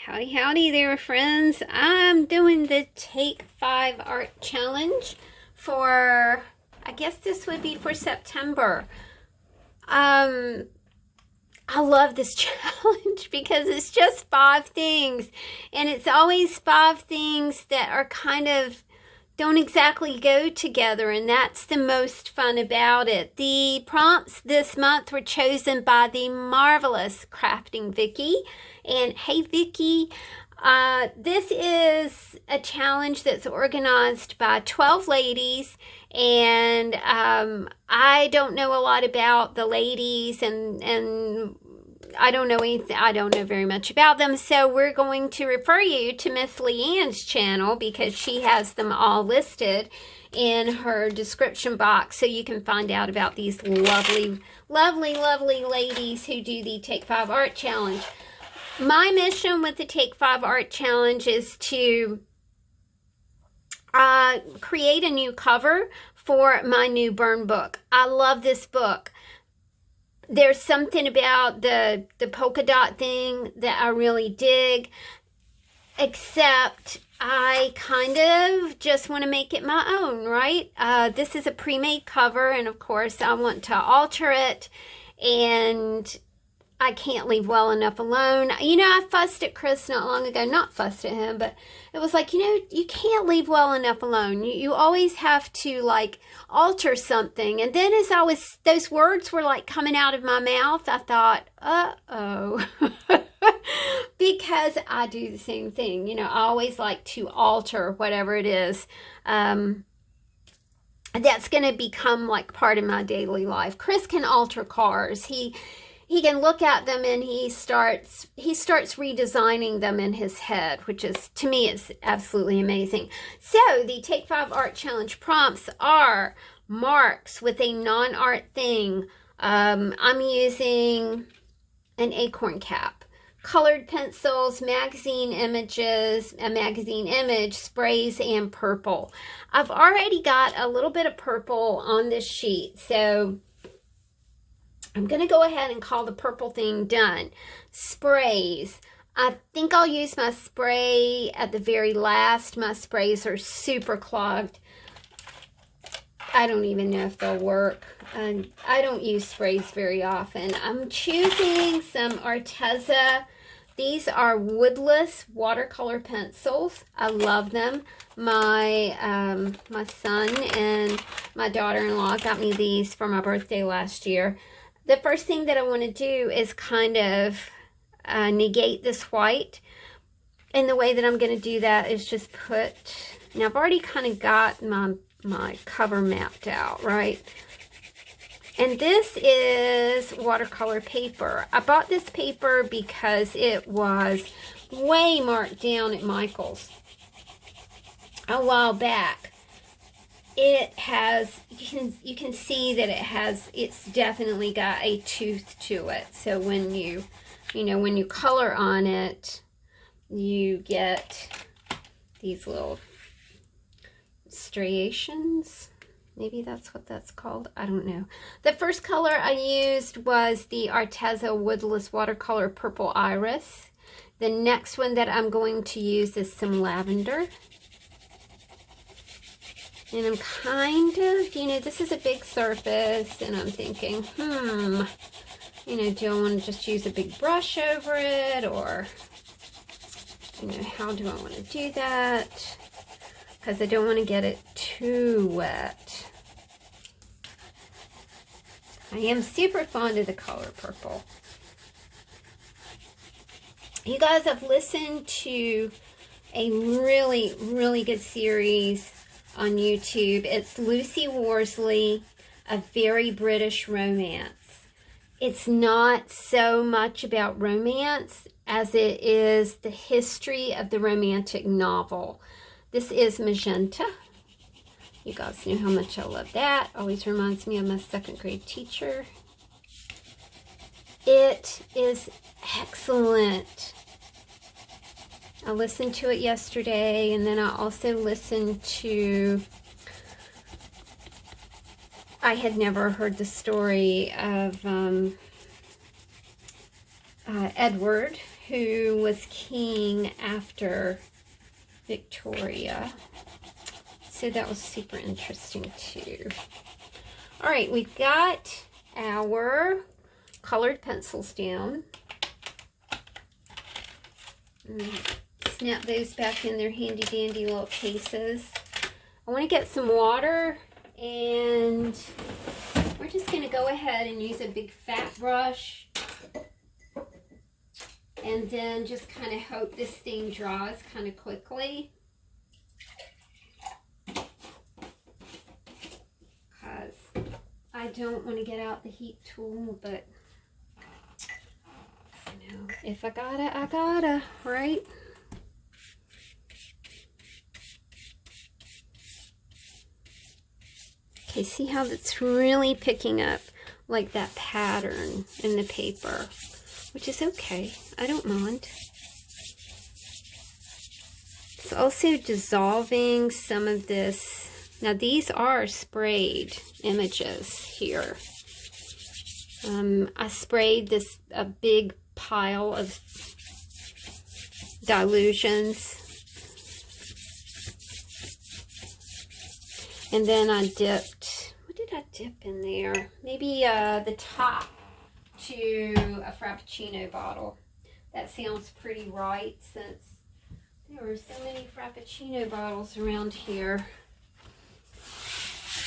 Howdy, howdy there, friends. I'm doing the Take 5 Art Challenge for, I guess this would be for September. I love this challenge because it's just 5 things. And it's always 5 things that are kind of don't exactly go together, and that's the most fun about it. The prompts this month were chosen by the marvelous Crafting Vicky. And hey Vicky, this is a challenge that's organized by 12 ladies, and I don't know a lot about the ladies, and I don't know anything. I don't know very much about them, so we're going to refer you to Miss Leanne's channel because she has them all listed in her description box, so you can find out about these lovely, lovely, lovely ladies who do the Take 5 Art Challenge. My mission with the Take 5 Art Challenge is to create a new cover for my new burn book. I love this book. There's something about the polka dot thing that I really dig, except I kind of just want to make it my own, right? This is a pre-made cover, and of course I want to alter it, and I can't leave well enough alone. You know, I fussed at Chris not long ago. Not fussed at him, but it was like, you know, you can't leave well enough alone. You always have to, like, alter something. And then as those words were, like, coming out of my mouth, I thought, uh-oh. Because I do the same thing. You know, I always like to alter whatever it is. That's going to become, like, part of my daily life. Chris can alter cars. He can look at them and he starts redesigning them in his head, which is, to me, it's absolutely amazing. So the Take 5 Art Challenge prompts are marks with a non-art thing. I'm using an acorn cap, colored pencils, magazine images, a magazine image, sprays, and purple. I've already got a little bit of purple on this sheet, so I'm going to go ahead and call the purple thing done. Sprays. I think I'll use my spray at the very last. My sprays are super clogged. I don't even know if they'll work. I don't use sprays very often. I'm choosing some Arteza. These are woodless watercolor pencils. I love them. My son and my daughter-in-law got me these for my birthday last year. The first thing that I want to do is kind of negate this white. And the way that I'm going to do that is just put, now I've already kind of got my cover mapped out, right? And this is watercolor paper. I bought this paper because it was way marked down at Michael's a while back. It has, you can see that it's definitely got a tooth to it. So when you color on it, you get these little striations. Maybe that's what that's called. I don't know. The first color I used was the Arteza Woodless Watercolor Purple Iris. The next one that I'm going to use is some lavender. And I'm kind of, you know, this is a big surface, and I'm thinking, you know, do I want to just use a big brush over it, or, you know, how do I want to do that? Because I don't want to get it too wet. I am super fond of the color purple. You guys have listened to a really, really good series on YouTube. It's Lucy Worsley, A Very British Romance. It's not so much about romance as it is the history of the romantic novel. This is magenta. You guys know how much I love that. Always reminds me of my 2nd grade teacher. It is excellent. I listened to it yesterday, and then I also listened to, I had never heard the story of Edward, who was king after Victoria. So that was super interesting too. All right, we've got our colored pencils down. Snap those back in their handy dandy little cases. I want to get some water, and we're just going to go ahead and use a big fat brush, and then just kind of hope this thing dries kind of quickly, because I don't want to get out the heat tool, but you know, if I gotta, I gotta, right? Okay, see how it's really picking up like that pattern in the paper, which is okay. I don't mind. It's also dissolving some of this. Now these are sprayed images here. I sprayed a big pile of dilutions. And then I dipped, what did I dip in there? Maybe the top to a Frappuccino bottle. That sounds pretty right, since there are so many Frappuccino bottles around here.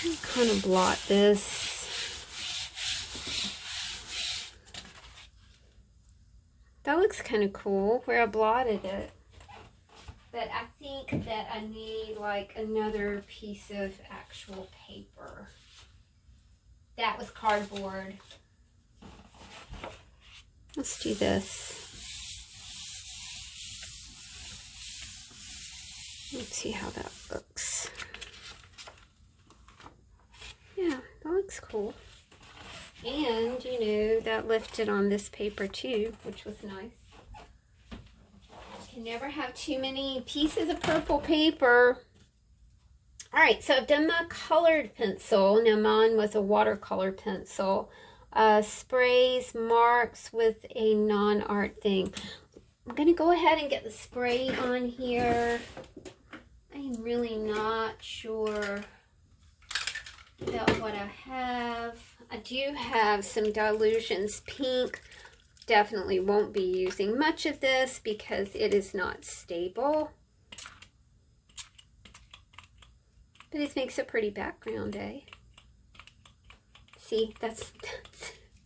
I'm kind of blot this. That looks kind of cool where I blotted it. But I think that I need like another piece of actual paper. That was cardboard. Let's do this. Let's see how that looks. Yeah, that looks cool. And, you know, that lifted on this paper too, which was nice. You can never have too many pieces of purple paper. All right, so I've done my colored pencil. Now mine was a watercolor pencil. Sprays, marks with a non-art thing. I'm going to go ahead and get the spray on here. I'm really not sure about what I have. I do have some dilutions. Pink. Definitely won't be using much of this because it is not stable. But it makes a pretty background, eh? See, that's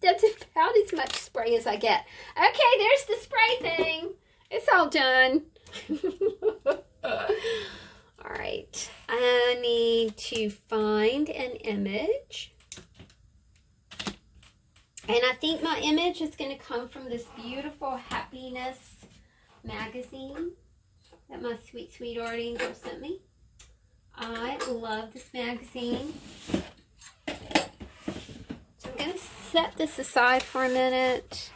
about as much spray as I get. Okay, there's the spray thing. It's all done. All right, I need to find an image. And I think my image is going to come from this beautiful Happiness magazine that my sweet, sweet art angel sent me. I love this magazine. So I'm going to set this aside for a minute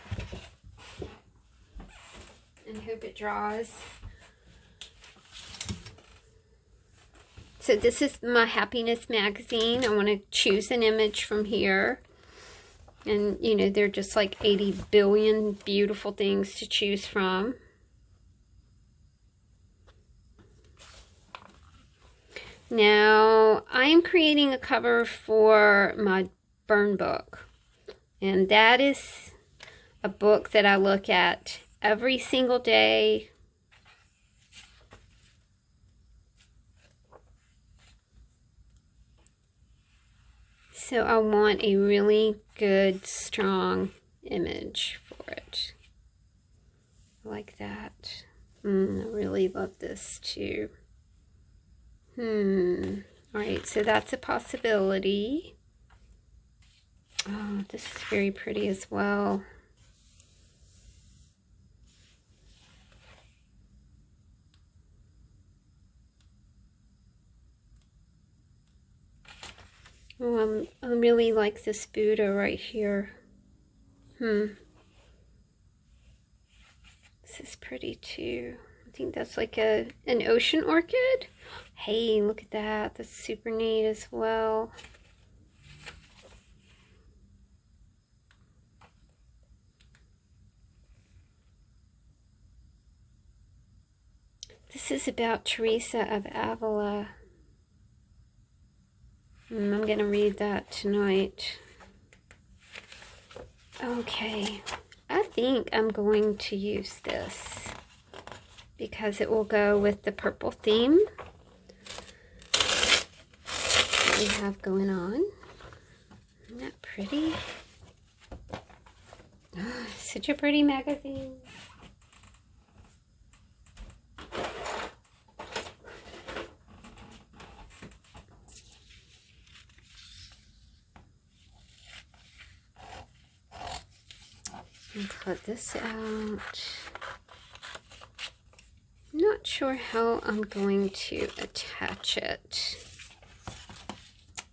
and hope it dries. So this is my Happiness magazine. I want to choose an image from here. And, you know, they're just like 80 billion beautiful things to choose from. Now, I am creating a cover for my burn book. And that is a book that I look at every single day. So I want a really good, strong image for it. Like that. I really love this too. Alright, so that's a possibility. Oh, this is very pretty as well. Oh, I really like this Buddha right here. This is pretty too. I think that's like an ocean orchid. Hey, look at that. That's super neat as well. This is about Teresa of Avila. I'm going to read that tonight. Okay, I think I'm going to use this because it will go with the purple theme that we have going on. Isn't that pretty? Oh, such a pretty magazine. And cut this out. I'm not sure how I'm going to attach it.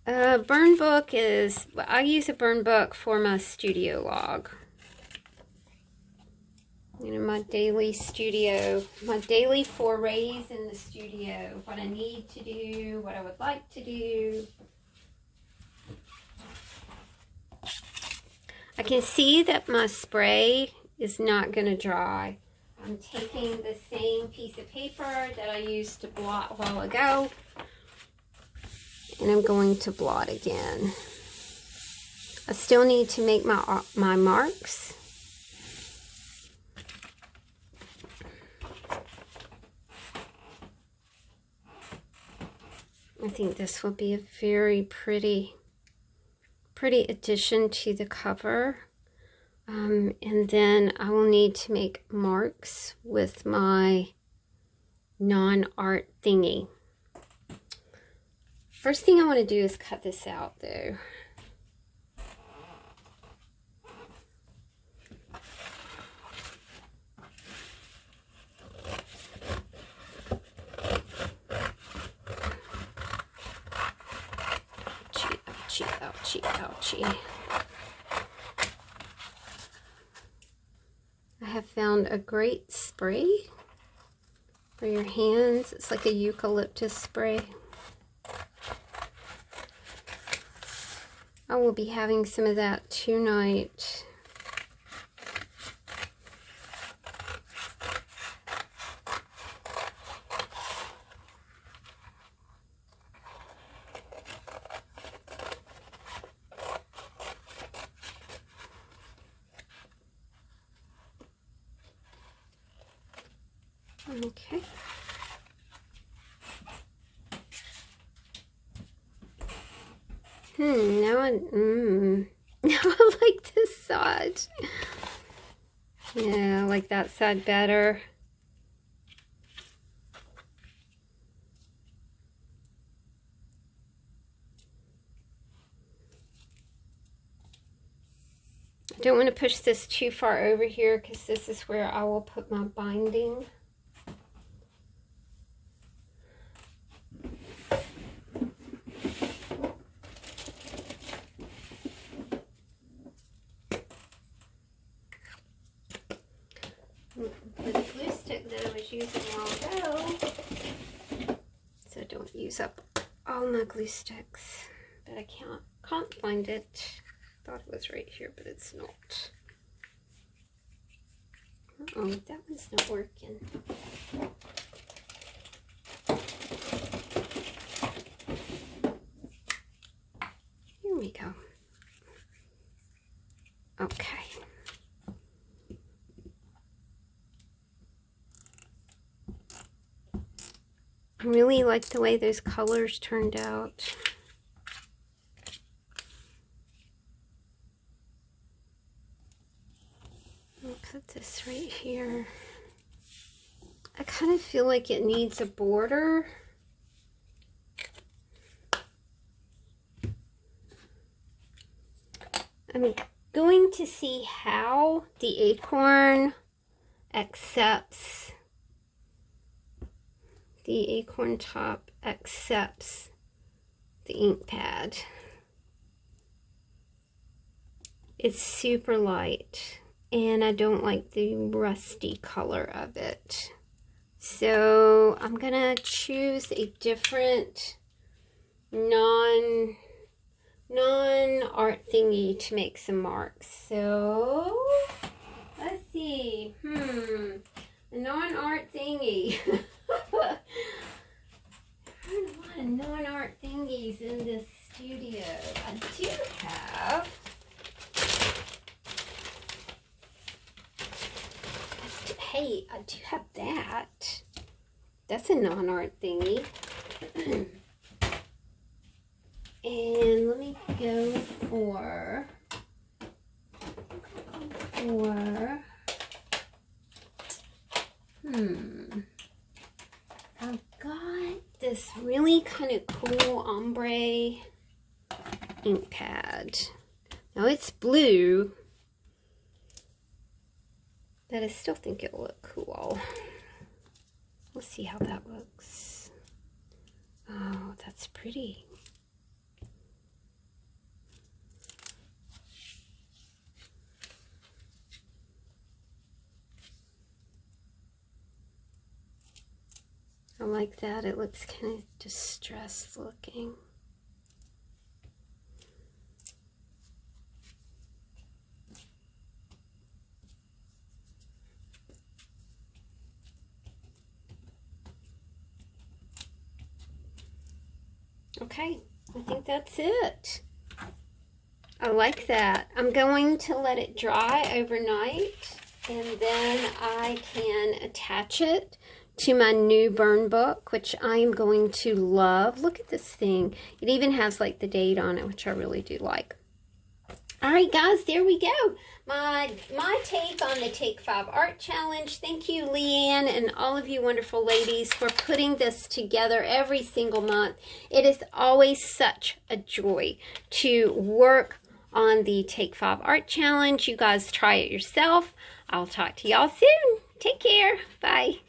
Burn book is, I use a burn book for my studio log. You know, my daily studio, my daily forays in the studio, what I need to do, what I would like to do. I can see that my spray is not going to dry. I'm taking the same piece of paper that I used to blot a while ago, and I'm going to blot again. I still need to make my marks. I think this will be a very pretty addition to the cover. And then I will need to make marks with my non-art thingy. First thing I want to do is cut this out though. Ouchie, ouchie. I have found a great spray for your hands. It's like a eucalyptus spray. I will be having some of that tonight. Okay. Now I like this side. Yeah, I like that side better. I don't want to push this too far over here because this is where I will put my binding. The glue stick that I was using a while ago, so don't use up all my glue sticks, but I can't find it. Thought it was right here, but it's not. Uh-oh, that one's not working. Here we go. Okay. I really like the way those colors turned out. I'll put this right here. I kind of feel like it needs a border. I'm going to see how the acorn accepts, the acorn top accepts the ink pad. It's super light and I don't like the rusty color of it. So I'm gonna choose a different non-art thingy to make some marks. So let's see. A non-art thingy. non-art thingies in this studio. I do have... Hey, I do have that. That's a non-art thingy. And let me go for I've got this really kind of cool ombre ink pad. Now it's blue, but I still think it'll look cool. We'll see how that looks. Oh, that's pretty. I like that. It looks kind of distressed looking. Okay, I think that's it. I like that. I'm going to let it dry overnight, and then I can attach it to my new burn book, which I am going to love. Look at this thing. It even has like the date on it, which I really do like. All right, guys, there we go. My take on the Take 5 Art Challenge. Thank you, Leanne, and all of you wonderful ladies for putting this together every single month. It is always such a joy to work on the Take 5 Art Challenge. You guys try it yourself. I'll talk to y'all soon. Take care. Bye.